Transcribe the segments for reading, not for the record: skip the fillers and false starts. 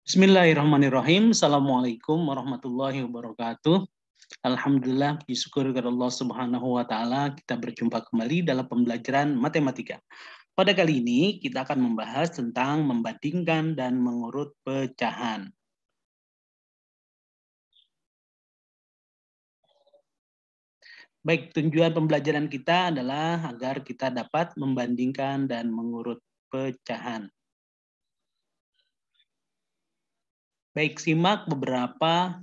Bismillahirrahmanirrahim. Assalamualaikum warahmatullahi wabarakatuh. Alhamdulillah, puji syukur kepada Allah Subhanahu wa taala, kita berjumpa kembali dalam pembelajaran matematika. Pada kali ini kita akan membahas tentang membandingkan dan mengurut pecahan. Baik, tujuan pembelajaran kita adalah agar kita dapat membandingkan dan mengurut pecahan. Baik, simak beberapa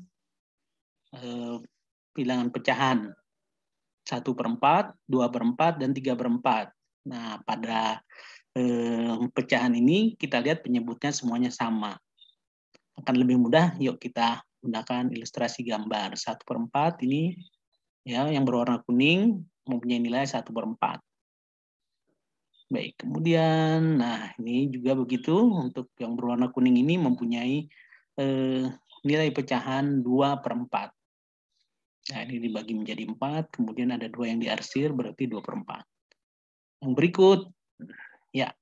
bilangan pecahan. 1/4, 2/4, dan 3/4. Nah, pada pecahan ini kita lihat penyebutnya semuanya sama. Akan lebih mudah, yuk kita gunakan ilustrasi gambar. 1/4 ini ya yang berwarna kuning mempunyai nilai 1/4. Baik, kemudian nah ini juga begitu untuk yang berwarna kuning ini mempunyai nilai pecahan 2/4. Nah, ini dibagi menjadi 4, kemudian ada 2 yang diarsir, berarti 2/4. Yang berikut, ya,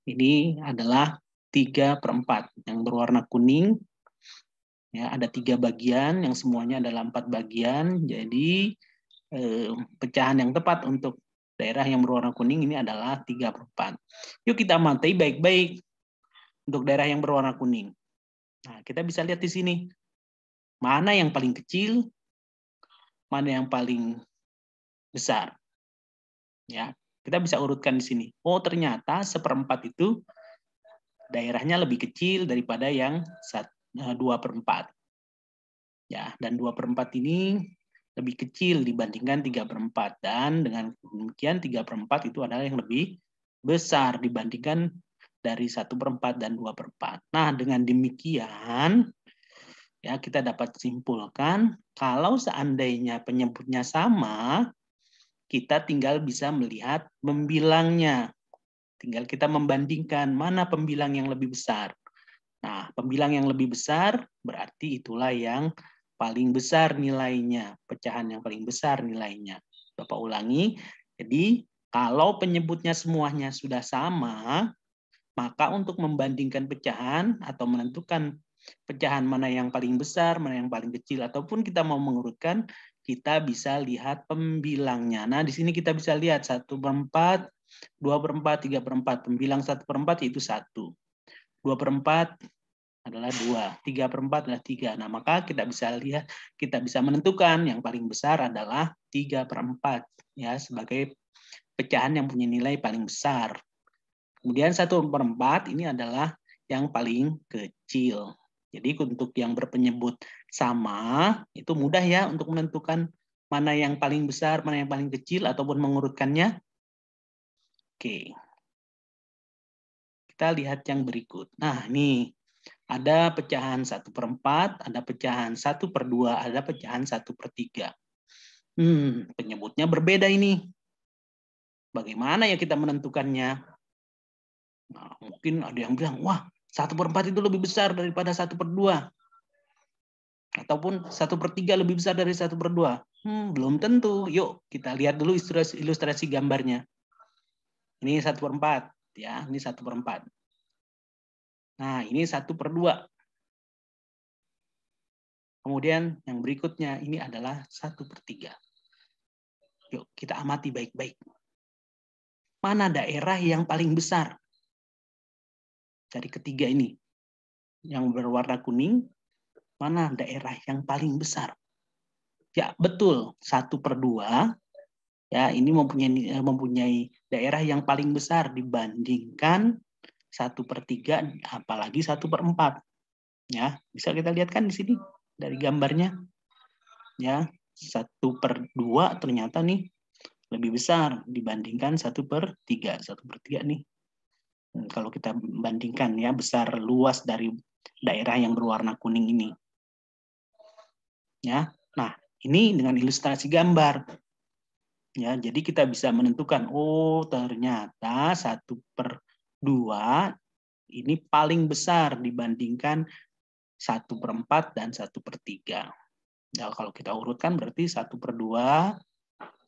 ini adalah 3/4 yang berwarna kuning. Ya, ada 3 bagian, yang semuanya adalah 4 bagian. Jadi, pecahan yang tepat untuk daerah yang berwarna kuning ini adalah 3/4. Yuk kita amati baik-baik untuk daerah yang berwarna kuning. Nah, kita bisa lihat di sini. Mana yang paling kecil, mana yang paling besar. Ya, kita bisa urutkan di sini. Oh, ternyata 1/4 itu daerahnya lebih kecil daripada yang 2/4. Ya, dan 2/4 ini lebih kecil dibandingkan 3/4. Dan dengan demikian 3/4 itu adalah yang lebih besar dibandingkan dari 1/4 dan 2/4. Nah, dengan demikian ya kita dapat simpulkan kalau seandainya penyebutnya sama, kita tinggal bisa melihat pembilangnya. Tinggal kita membandingkan mana pembilang yang lebih besar. Nah, pembilang yang lebih besar berarti itulah yang paling besar nilainya, pecahan yang paling besar nilainya. Bapak ulangi, jadi kalau penyebutnya semuanya sudah sama, maka untuk membandingkan pecahan atau menentukan pecahan mana yang paling besar, mana yang paling kecil, ataupun kita mau mengurutkan, kita bisa lihat pembilangnya. Nah, di sini kita bisa lihat 1/4, 2/4, 3/4. Pembilang 1/4 yaitu 1. 2/4 adalah 2. 3/4 adalah 3. Nah, maka kita bisa lihat, kita bisa menentukan yang paling besar adalah 3/4 ya sebagai pecahan yang punya nilai paling besar. Kemudian 1/4 ini adalah yang paling kecil. Jadi untuk yang berpenyebut sama, itu mudah ya untuk menentukan mana yang paling besar, mana yang paling kecil, ataupun mengurutkannya. Oke. Kita lihat yang berikut. Nah, ini ada pecahan 1/4, ada pecahan 1/2, ada pecahan 1/3. Penyebutnya berbeda ini. Bagaimana ya kita menentukannya? Nah, mungkin ada yang bilang, wah 1/4 itu lebih besar daripada 1/2. Ataupun 1/3 lebih besar dari 1/2. Belum tentu. Yuk kita lihat dulu ilustrasi gambarnya. Ini 1/4. Ya, ini 1/4. Nah, ini 1/2. Kemudian yang berikutnya ini adalah 1/3. Yuk kita amati baik-baik. Mana daerah yang paling besar? Dari ketiga ini. Yang berwarna kuning, mana daerah yang paling besar? Ya, betul. 1/2 ya ini mempunyai daerah yang paling besar dibandingkan 1/3, apalagi 1/4. Ya, bisa kita lihat kan di sini dari gambarnya. Ya, 1/2 ternyata nih lebih besar dibandingkan 1/3. 1/3 nih. Kalau kita bandingkan ya besar luas dari daerah yang berwarna kuning ini. Ya. Nah, ini dengan ilustrasi gambar. Ya, jadi kita bisa menentukan, oh ternyata 1/2 ini paling besar dibandingkan 1/4 dan 1/3. Nah, kalau kita urutkan berarti 1/2,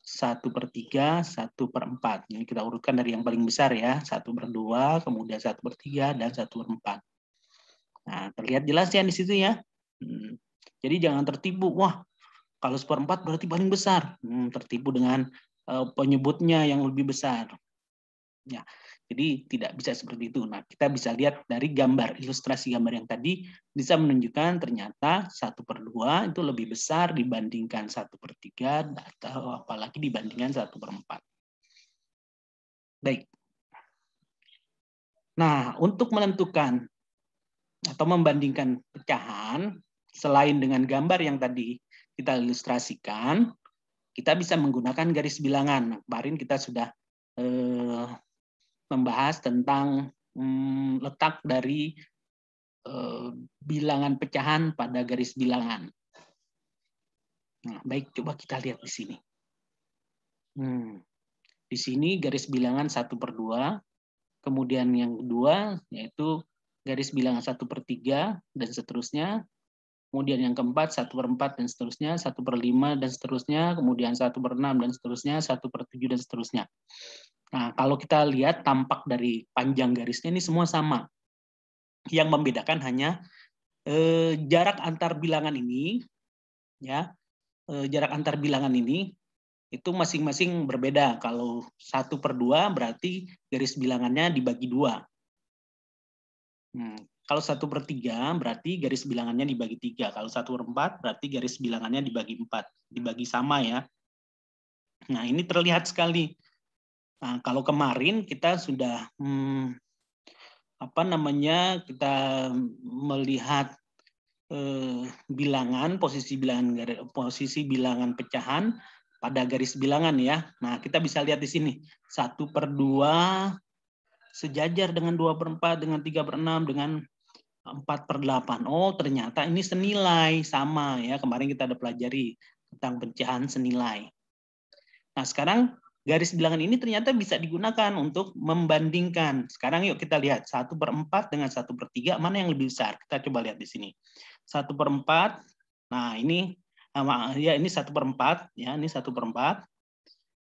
1/3, 1/4. Ini kita urutkan dari yang paling besar ya, 1/2, kemudian 1/3, dan 1/4. Nah, terlihat jelas ya di situ ya. Jadi jangan tertipu, wah kalau 1/4 berarti paling besar. Tertipu dengan penyebutnya yang lebih besar. Ya, jadi tidak bisa seperti itu. Nah, kita bisa lihat dari gambar, ilustrasi gambar yang tadi bisa menunjukkan ternyata 1/2 itu lebih besar dibandingkan 1/3 atau apalagi dibandingkan 1/4. Baik. Nah, untuk menentukan atau membandingkan pecahan, selain dengan gambar yang tadi kita ilustrasikan, kita bisa menggunakan garis bilangan. Nah, kemarin kita sudah membahas tentang letak dari bilangan pecahan pada garis bilangan. Nah, baik, coba kita lihat di sini. Di sini garis bilangan 1/2, kemudian yang kedua yaitu garis bilangan 1/3 dan seterusnya. Kemudian yang keempat 1/4 dan seterusnya, 1/5 dan seterusnya, kemudian 1/6 dan seterusnya, 1/7 dan seterusnya. Nah, kalau kita lihat tampak dari panjang garisnya ini semua sama. Yang membedakan hanya jarak antar bilangan ini, ya, jarak antar bilangan ini itu masing-masing berbeda. Kalau 1/2 berarti garis bilangannya dibagi 2. Kalau 1/3 berarti garis bilangannya dibagi 3. Kalau 1/4 berarti garis bilangannya dibagi 4. Dibagi sama ya. Nah, ini terlihat sekali. Nah, kalau kemarin kita sudah kita melihat bilangan, posisi bilangan pecahan pada garis bilangan ya. Nah, kita bisa lihat di sini 1/2 sejajar dengan 2/4, dengan 3/6, dengan 4/8. Oh, ternyata ini senilai, sama ya. Kemarin kita ada pelajari tentang pecahan senilai. Nah, sekarang garis bilangan ini ternyata bisa digunakan untuk membandingkan. Sekarang yuk kita lihat 1/4 dengan 1/3 mana yang lebih besar. Kita coba lihat di sini. 1/4. Nah, ini ya ini 1/4 ya, ini 1/4.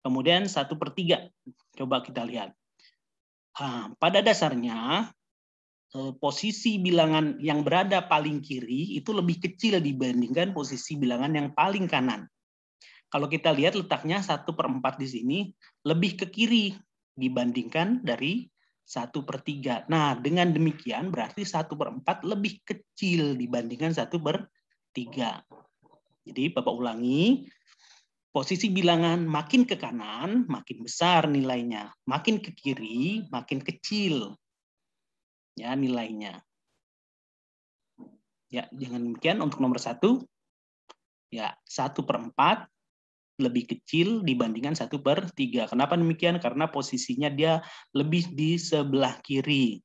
Kemudian 1/3. Coba kita lihat. Pada dasarnya posisi bilangan yang berada paling kiri itu lebih kecil dibandingkan posisi bilangan yang paling kanan. Kalau kita lihat letaknya 1/4 di sini lebih ke kiri dibandingkan dari 1/3. Nah, dengan demikian berarti 1/4 lebih kecil dibandingkan 1/3. Jadi Bapak ulangi, posisi bilangan makin ke kanan makin besar nilainya, makin ke kiri makin kecil ya nilainya. Ya, dengan demikian untuk nomor 1 ya 1/4 lebih kecil dibandingkan 1/3. Kenapa demikian? Karena posisinya dia lebih di sebelah kiri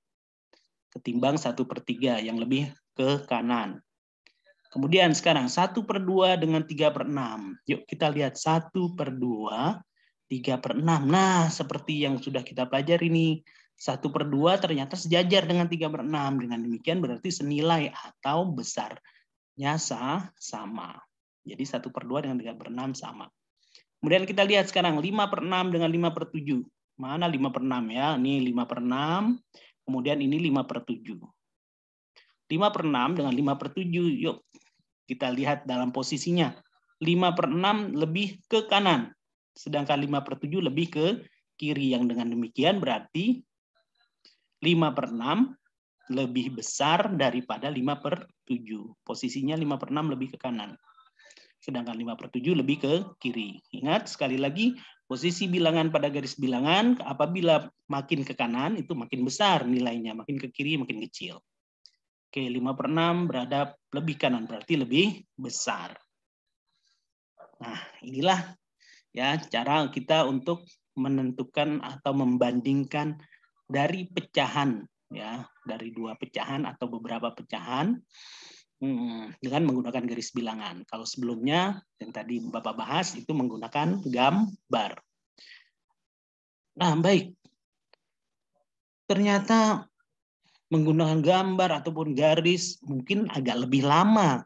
ketimbang 1/3 yang lebih ke kanan. Kemudian sekarang 1/2 dengan 3/6. Yuk kita lihat 1/2, 3/6. Nah, seperti yang sudah kita pelajari nih. 1/2 ternyata sejajar dengan 3/6. Dengan demikian berarti senilai atau besarnya sama. Jadi 1/2 dengan 3/6 sama. Kemudian kita lihat sekarang 5/6 dengan 5/7. Mana 5/6 ya? Ini 5/6. Kemudian ini 5/7. 5/6 dengan 5/7. Yuk kita lihat dalam posisinya. 5/6 lebih ke kanan. Sedangkan 5/7 lebih ke kiri. Yang dengan demikian berarti 5/6 lebih besar daripada 5/7. Posisinya 5/6 lebih ke kanan. Sedangkan 5/7 lebih ke kiri. Ingat sekali lagi, posisi bilangan pada garis bilangan apabila makin ke kanan itu makin besar nilainya, makin ke kiri makin kecil. Oke, 5/6 berada lebih kanan, berarti lebih besar. Nah, inilah ya cara kita untuk menentukan atau membandingkan dari pecahan ya, dari 2 pecahan atau beberapa pecahan dengan menggunakan garis bilangan. Kalau sebelumnya yang tadi Bapak bahas itu menggunakan gambar. Nah, baik. Ternyata menggunakan gambar ataupun garis mungkin agak lebih lama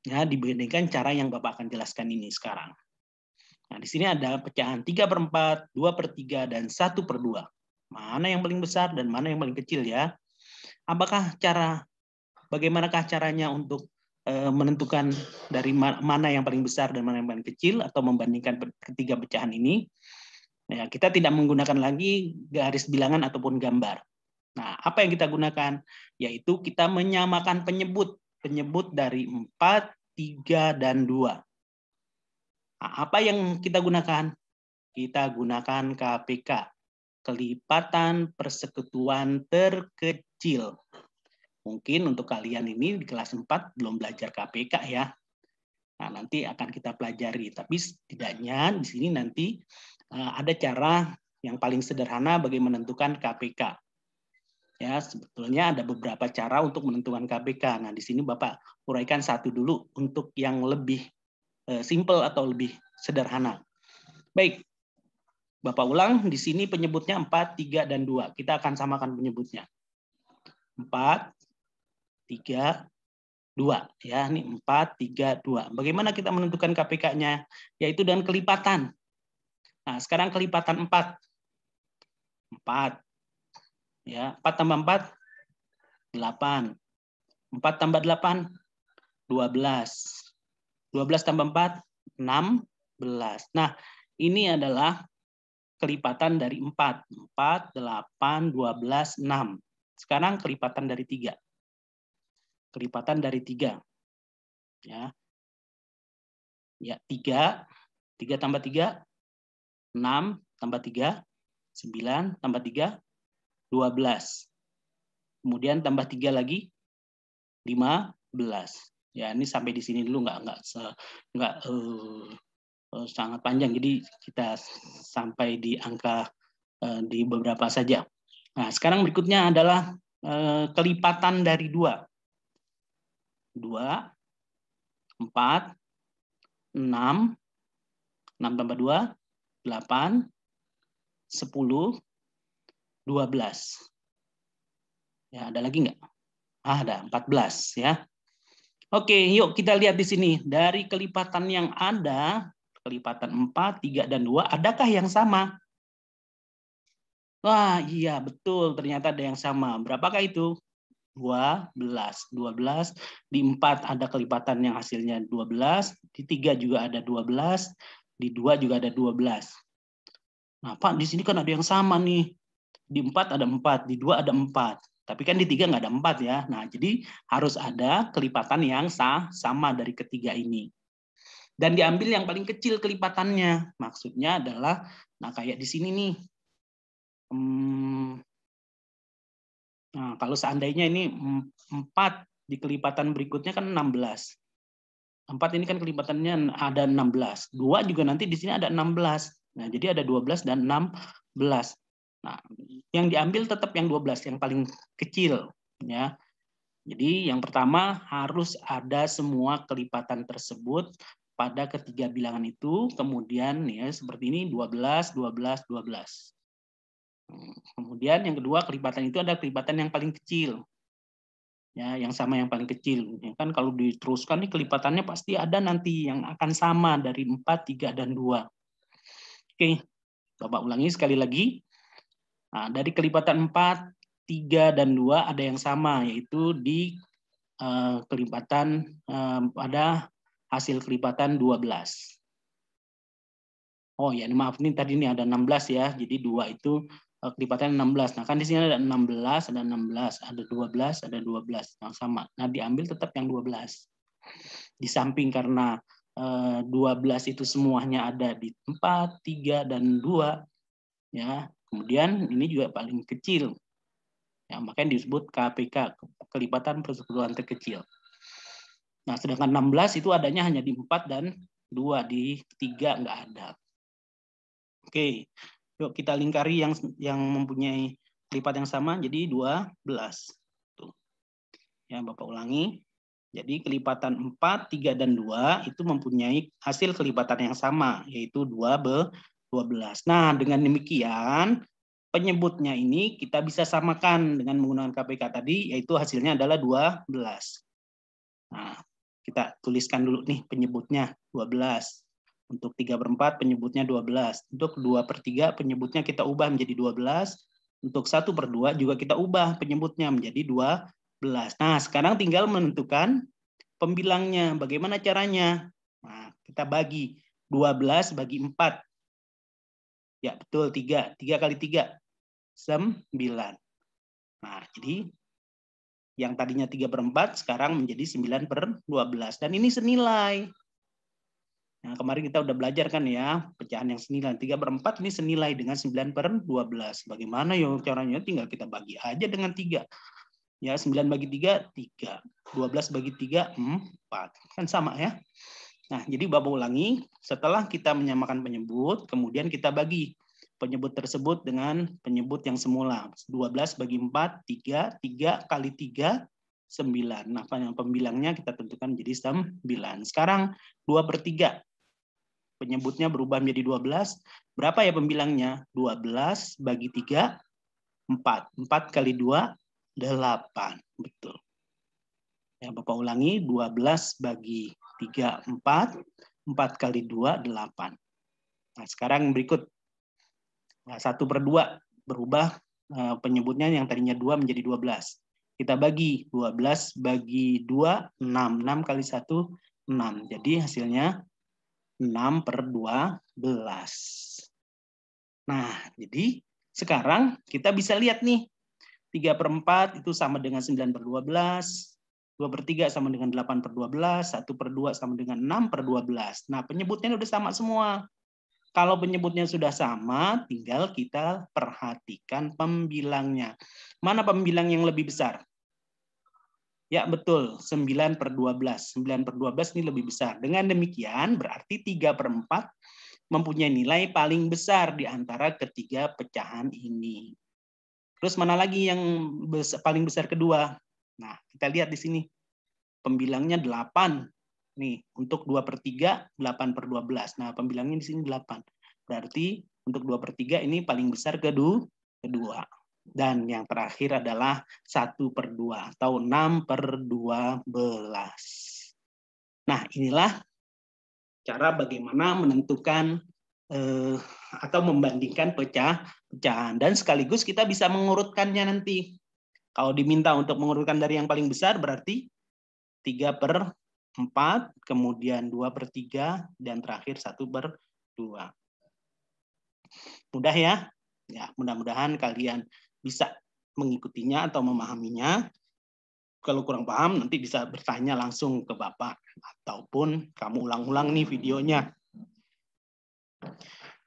ya dibandingkan cara yang Bapak akan jelaskan ini sekarang. Nah, di sini ada pecahan 3/4, 2/3, dan 1/2. Mana yang paling besar dan mana yang paling kecil ya? Apakah cara bagaimanakah caranya untuk menentukan dari mana yang paling besar dan mana yang paling kecil atau membandingkan ketiga pecahan ini? Ya, kita tidak menggunakan lagi garis bilangan ataupun gambar. Nah, apa yang kita gunakan? Yaitu kita menyamakan penyebut dari 4, 3, dan 2. Nah, apa yang kita gunakan? Kita gunakan KPK, kelipatan persekutuan terkecil. Mungkin untuk kalian ini di kelas 4 belum belajar KPK ya. Nah, nanti akan kita pelajari. Tapi setidaknya di sini nanti ada cara yang paling sederhana bagi menentukan KPK. Ya, sebetulnya ada beberapa cara untuk menentukan KPK. Nah, di sini Bapak uraikan satu dulu untuk yang lebih simple atau lebih sederhana. Baik, Bapak ulang, di sini penyebutnya 4, 3, dan 2. Kita akan samakan penyebutnya. 4, 3, 2. Ya, ini 4, 3, 2. Bagaimana kita menentukan KPK-nya? Yaitu dengan kelipatan. Nah, sekarang kelipatan 4. 4. Ya, 4 tambah 4, 8. 4 tambah 8, 12. 12 tambah 4, 16. Nah, ini adalah kelipatan dari 4. 4, 8, 12, 6. Sekarang kelipatan dari 3. Kelipatan dari 3. Ya. Ya, 3. 3 tambah 3, 6 tambah 3, 9 tambah 3, 12. Kemudian tambah 3 lagi, 15. Ya, ini sampai di sini dulu, nggak sangat panjang. Jadi kita sampai di angka di beberapa saja. Nah, sekarang berikutnya adalah kelipatan dari 2. 2, 4, 6, 6 tambah 2, 8, 10, 12. Ya, ada lagi nggak? Ada 14 ya. Oke, yuk kita lihat di sini. Dari kelipatan yang ada, kelipatan 4, 3, dan 2, adakah yang sama? Wah, iya betul, ternyata ada yang sama. Berapakah itu? 12. 12. Di 4 ada kelipatan yang hasilnya 12, di 3 juga ada 12, di 2 juga ada 12. Nah, Pak, di sini kan ada yang sama nih. Di 4 ada 4, di 2 ada 4. Tapi kan di 3 nggak ada 4 ya. Nah, jadi harus ada kelipatan yang sama dari ketiga ini. Dan diambil yang paling kecil kelipatannya. Maksudnya adalah, nah kayak di sini nih. Nah, kalau seandainya ini 4 di kelipatan berikutnya kan 16. 4 ini kan kelipatannya ada 16. 2 juga nanti di sini ada 16. Nah, jadi ada 12 dan 16. Nah, yang diambil tetap yang 12, yang paling kecil. Ya. Jadi yang pertama harus ada semua kelipatan tersebut pada ketiga bilangan itu, kemudian ya seperti ini 12, 12, 12. Kemudian yang kedua kelipatan itu ada kelipatan yang paling kecil. Ya, yang sama yang paling kecil. Ya kan kalau diteruskan nih kelipatannya pasti ada nanti yang akan sama dari 4, 3, dan 2. Oke, Bapak ulangi sekali lagi. Nah, dari kelipatan 4, 3, dan 2 ada yang sama, yaitu di kelipatan pada hasil kelipatan 12. Oh ya, maaf nih tadi ini ada 16 ya. Jadi 2 itu kelipatan 16. Nah, kan di sini ada 16, ada 16, ada 12, ada 12. Yang sama. Nah, diambil tetap yang 12. Di samping karena 12 itu semuanya ada di 4, 3, dan 2. Ya, kemudian ini juga paling kecil. Ya, makanya disebut KPK, kelipatan persekutuan terkecil. Nah, sedangkan 16 itu adanya hanya di 4 dan 2, di 3 nggak ada. Oke, yuk kita lingkari yang mempunyai kelipat yang sama, jadi 12. Tuh. Ya, Bapak ulangi. Jadi kelipatan 4, 3, dan 2 itu mempunyai hasil kelipatan yang sama, yaitu 12. Nah, dengan demikian, penyebutnya ini kita bisa samakan dengan menggunakan KPK tadi, yaitu hasilnya adalah 12. Nah, kita tuliskan dulu nih penyebutnya 12. Untuk 3/4 penyebutnya 12. Untuk 2/3 penyebutnya kita ubah menjadi 12. Untuk 1/2 juga kita ubah penyebutnya menjadi 12. Nah, sekarang tinggal menentukan pembilangnya. Bagaimana caranya? Nah, kita bagi 12 bagi 4. Ya, betul, 3. 3 kali 3, 9. Nah, jadi yang tadinya 3/4 sekarang menjadi 9/12. Dan ini senilai. Nah, kemarin kita udah belajar kan ya, pecahan yang senilai. 3/4 ini senilai dengan 9/12. Bagaimana ya caranya? Tinggal kita bagi aja dengan 3. Ya, 9 bagi 3, 3. 12 bagi 3, 4. Kan sama ya. Nah, jadi Bapak ulangi, setelah kita menyamakan penyebut, kemudian kita bagi penyebut tersebut dengan penyebut yang semula. 12 bagi 4, 3. 3 kali 3, 9. Nah, pembilangnya kita tentukan menjadi 9. Sekarang 2/3. Penyebutnya berubah menjadi 12. Berapa ya pembilangnya? 12 bagi 3, 4. 4 kali 2, 8. Betul. Ya, Bapak ulangi, 12 bagi 3, 4. 4 kali 2, 8. Nah, sekarang berikut. Nah, 1/2 berubah penyebutnya yang tadinya 2 menjadi 12. Kita bagi 12 bagi 2, 6. 6 kali 1, 6. Jadi hasilnya 6/12. Nah, jadi sekarang kita bisa lihat nih, 3/4 itu sama dengan 9/12, 2/3 sama dengan 8/12, 1/2 sama dengan 6/12. Nah, penyebutnya udah sama semua. Kalau penyebutnya sudah sama, tinggal kita perhatikan pembilangnya. Mana pembilang yang lebih besar? Ya, betul, 9/12. 9/12 ini lebih besar. Dengan demikian, berarti 3/4 mempunyai nilai paling besar di antara ketiga pecahan ini. Terus mana lagi yang paling besar kedua? Nah, kita lihat di sini. Pembilangnya 8. Nih, untuk 2/3, 8/12. Nah, pembilangnya di sini 8. Berarti untuk 2/3 ini paling besar kedua. Dan yang terakhir adalah 1/2 atau 6/12. Nah, inilah cara bagaimana menentukan atau membandingkan pecahan. Dan sekaligus kita bisa mengurutkannya nanti. Kalau diminta untuk mengurutkan dari yang paling besar berarti 3/4, kemudian 2/3, dan terakhir 1/2. Mudah ya? Ya, mudah-mudahan kalian bisa mengikutinya atau memahaminya. Kalau kurang paham, nanti bisa bertanya langsung ke Bapak. Ataupun kamu ulang-ulang nih videonya.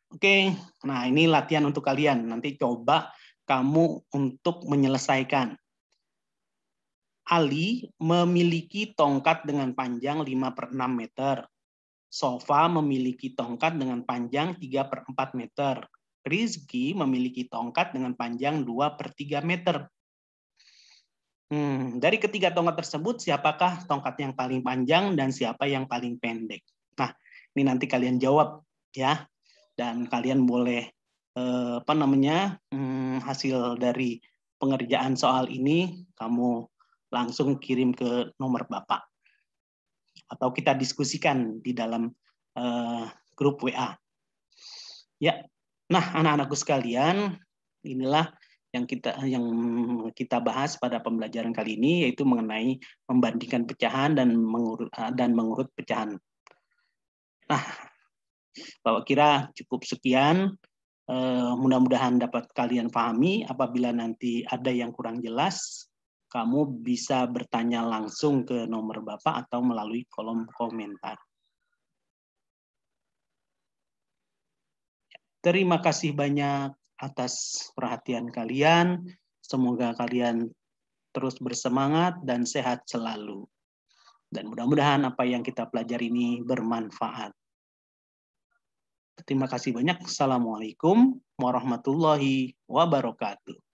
Oke, nah ini latihan untuk kalian. Nanti coba kamu untuk menyelesaikan. Ali memiliki tongkat dengan panjang 5/6 meter. Sofa memiliki tongkat dengan panjang 3/4 meter. Rizky memiliki tongkat dengan panjang 2/3 meter. Dari ketiga tongkat tersebut, siapakah tongkat yang paling panjang dan siapa yang paling pendek? Nah, ini nanti kalian jawab ya. Dan kalian boleh hasil dari pengerjaan soal ini kamu langsung kirim ke nomor Bapak. Atau kita diskusikan di dalam grup WA. Ya. Nah, anak-anakku sekalian, inilah yang kita bahas pada pembelajaran kali ini, yaitu mengenai membandingkan pecahan dan mengurut pecahan. Nah, Bapak kira cukup sekian. Mudah-mudahan dapat kalian pahami. Apabila nanti ada yang kurang jelas, kamu bisa bertanya langsung ke nomor Bapak atau melalui kolom komentar. Terima kasih banyak atas perhatian kalian. Semoga kalian terus bersemangat dan sehat selalu. Dan mudah-mudahan apa yang kita pelajari ini bermanfaat. Terima kasih banyak. Assalamualaikum warahmatullahi wabarakatuh.